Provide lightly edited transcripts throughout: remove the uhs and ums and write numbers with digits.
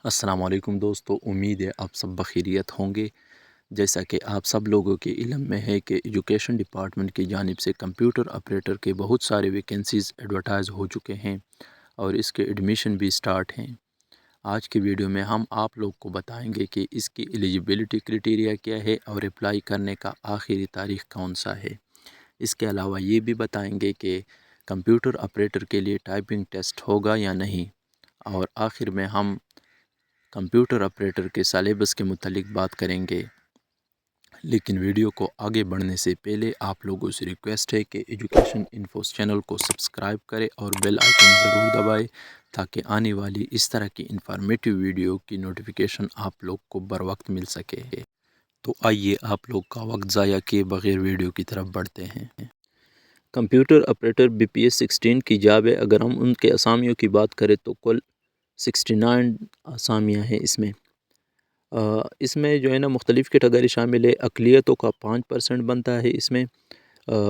السلام علیکم دوستو، امید ہے آپ سب بخیریت ہوں گے۔ جیسا کہ آپ سب لوگوں کے علم میں ہے کہ ایجوکیشن ڈپارٹمنٹ کی جانب سے کمپیوٹر آپریٹر کے بہت سارے ویکنسیز ایڈورٹائز ہو چکے ہیں اور اس کے ایڈمیشن بھی سٹارٹ ہیں۔ آج کی ویڈیو میں ہم آپ لوگ کو بتائیں گے کہ اس کی ایلیجیبلٹی کرائٹیریا کیا ہے اور اپلائی کرنے کا آخری تاریخ کون سا ہے۔ اس کے علاوہ یہ بھی بتائیں گے کہ کمپیوٹر آپریٹر کے لیے ٹائپنگ ٹیسٹ ہوگا یا نہیں، اور آخر میں ہم کمپیوٹر آپریٹر کے سلیبس کے متعلق بات کریں گے۔ لیکن ویڈیو کو آگے بڑھنے سے پہلے آپ لوگوں سے ریکویسٹ ہے کہ ایجوکیشن انفوز چینل کو سبسکرائب کرے اور بیل آئیکن ضرور دبائے تاکہ آنے والی اس طرح کی انفارمیٹیو ویڈیو کی نوٹیفیکیشن آپ لوگ کو بر وقت مل سکے۔ تو آئیے آپ لوگ کا وقت ضائع کیے بغیر ویڈیو کی طرف بڑھتے ہیں۔ کمپیوٹر آپریٹر BPS-16 کی جاب ہے۔ اگر ہم ان کے اسامیوں کی بات کریں تو کل 69 اسامیاں ہیں اس میں جو ہے نا مختلف کیٹیگری شامل ہے۔ اقلیتوں کا 5% بنتا ہے اس میں،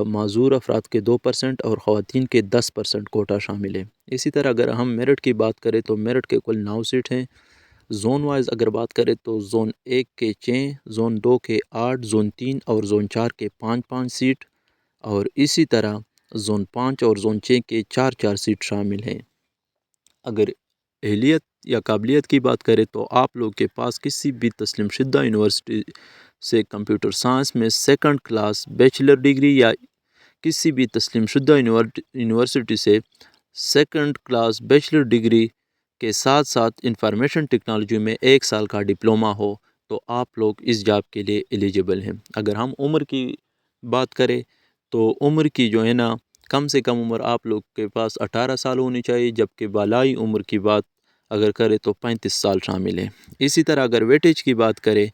معذور افراد کے 2% اور خواتین کے 10% کوٹا شامل ہے۔ اسی طرح اگر ہم میرٹ کی بات کریں تو میرٹ کے کل 9 سیٹ ہیں۔ زون وائز اگر بات کریں تو زون 1 کے 6، زون 2 کے 8، زون 3 اور زون 4 کے 5 سیٹ، اور اسی طرح زون 5 اور زون 6 کے 4 سیٹ شامل ہیں۔ اگر اہلیت یا قابلیت کی بات کریں تو آپ لوگ کے پاس کسی بھی تسلیم شدہ یونیورسٹی سے کمپیوٹر سائنس میں 2nd کلاس بیچلر ڈگری یا کسی بھی تسلیم شدہ یونیورسٹی سے 2nd کلاس بیچلر ڈگری کے ساتھ ساتھ انفارمیشن ٹیکنالوجی میں 1 سال کا ڈپلومہ ہو تو آپ لوگ اس جاب کے لیے ایلیجیبل ہیں۔ اگر ہم عمر کی بات کریں تو عمر کی جو ہے نا کم سے کم عمر آپ لوگ کے پاس 18 سال ہونی چاہیے، جبکہ بالائی عمر کی بات اگر کرے تو 35 سال شامل ہے۔ اسی طرح اگر ویٹیج کی بات کرے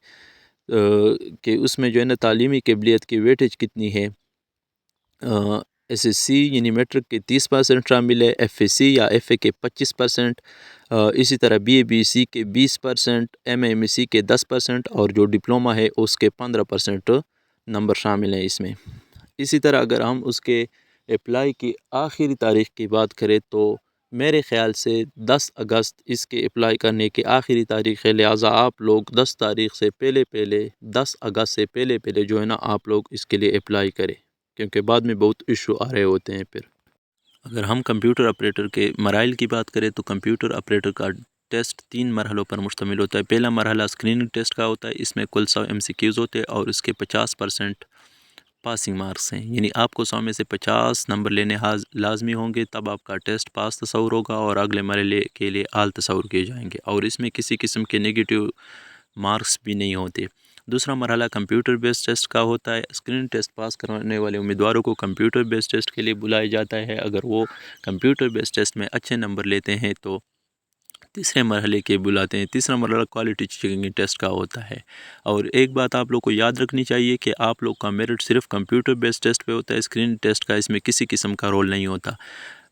کہ اس میں جو ہے نا تعلیمی قابلیت کی ویٹیج کتنی ہے، SSC یعنی میٹرک کے 30% شامل ہے، FSC یا FA کے 25%، اسی طرح BA/BSc کے 20%، MA/MSc کے 10% اور جو ڈپلومہ ہے اس کے 15% نمبر شامل ہیں اس میں۔ اسی طرح اگر ہم اس کے اپلائی کی آخری تاریخ کی بات کریں تو میرے خیال سے 10 اگست اس کے اپلائی کرنے کی آخری تاریخ ہے، لہٰذا آپ لوگ 10 تاریخ سے پہلے 10 اگست سے پہلے جو ہے نا آپ لوگ اس کے لیے اپلائی کریں، کیونکہ بعد میں بہت ایشو آ رہے ہوتے ہیں۔ پھر اگر ہم کمپیوٹر آپریٹر کے مراحل کی بات کریں تو کمپیوٹر آپریٹر کا ٹیسٹ 3 مرحلوں پر مشتمل ہوتا ہے۔ پہلا مرحلہ اسکریننگ ٹیسٹ کا ہوتا ہے، اس میں کل 100 MCQs ہوتے ہیں اور اس کے 50% پاسنگ مارکس ہیں، یعنی آپ کو 100 میں سے 50 نمبر لینے لازمی ہوں گے، تب آپ کا ٹیسٹ پاس تصور ہوگا اور اگلے مرحلے کے لیے اعلی تصور کیے جائیں گے، اور اس میں کسی قسم کے نیگیٹو مارکس بھی نہیں ہوتے۔ دوسرا مرحلہ کمپیوٹر بیس ٹیسٹ کا ہوتا ہے۔ اسکرین ٹیسٹ پاس کرنے والے امیدواروں کو کمپیوٹر بیس ٹیسٹ کے لیے بلایا جاتا ہے۔ اگر وہ کمپیوٹر بیس ٹیسٹ میں اچھے نمبر لیتے ہیں تو تیسرے مرحلے کے بلاتے ہیں۔ تیسرا مرحلہ کوالٹی چیکنگ ٹیسٹ کا ہوتا ہے، اور ایک بات آپ لوگ کو یاد رکھنی چاہیے کہ آپ لوگ کا میرٹ صرف کمپیوٹر بیس ٹیسٹ پہ ہوتا ہے، اسکرین ٹیسٹ کا اس میں کسی قسم کا رول نہیں ہوتا۔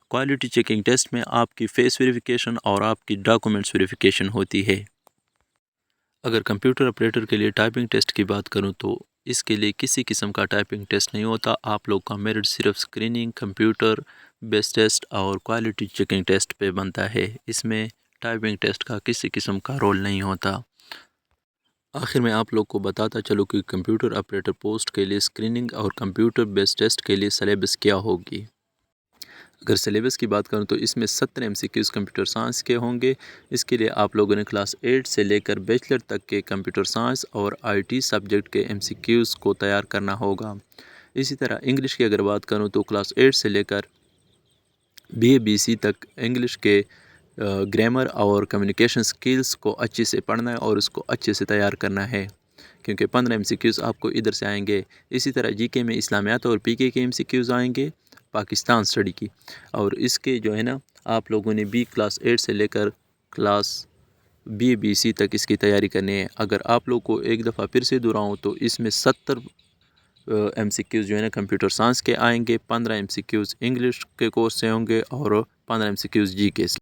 کوالٹی چیکنگ ٹیسٹ میں آپ کی فیس ویریفیکیشن اور آپ کی ڈاکومنٹس ویریفیکیشن ہوتی ہے۔ اگر کمپیوٹر آپریٹر کے لیے ٹائپنگ ٹیسٹ کی بات کروں تو اس کے لیے کسی قسم کا ٹائپنگ ٹیسٹ نہیں ہوتا، آپ لوگ کا میرٹ صرف اسکریننگ، کمپیوٹر بیس ٹیسٹ اور کوالٹی چیکنگ ٹیسٹ پہ بنتا ہے، اس میں ٹائپنگ ٹیسٹ کا کسی قسم کا رول نہیں ہوتا۔ آخر میں آپ لوگ کو بتاتا چلو کہ کمپیوٹر آپریٹر پوسٹ کے لیے اسکریننگ اور کمپیوٹر بیس ٹیسٹ کے لیے سلیبس کیا ہوگی۔ اگر سلیبس کی بات کروں تو اس میں 70 MCQs کمپیوٹر سائنس کے ہوں گے۔ اس کے لیے آپ لوگوں نے کلاس 8 سے لے کر بیچلر تک کے کمپیوٹر سائنس اور IT سبجیکٹ کے MCQs کو تیار کرنا ہوگا۔ اسی طرح انگلش کی اگر بات کروں تو کلاس 8 سے لے کر BA/BC تک انگلش کے گرامر اور کمیونیکیشن سکلز کو اچھے سے پڑھنا ہے اور اس کو اچھے سے تیار کرنا ہے، کیونکہ 15 MCQs آپ کو ادھر سے آئیں گے۔ اسی طرح GK میں اسلامیات اور PK کے MCQs آئیں گے، پاکستان اسٹڈی کی، اور اس کے جو ہے نا آپ لوگوں نے بھی کلاس 8 سے لے کر کلاس BA/BC تک اس کی تیاری کرنی ہے۔ اگر آپ لوگ کو ایک دفعہ پھر سے دہراؤں تو اس میں 70 MCQs جو ہے نا کمپیوٹر سائنس کے آئیں گے، 15 MCQs انگلش کے کورس سے ہوں گے اور 15 MCQs GK سے۔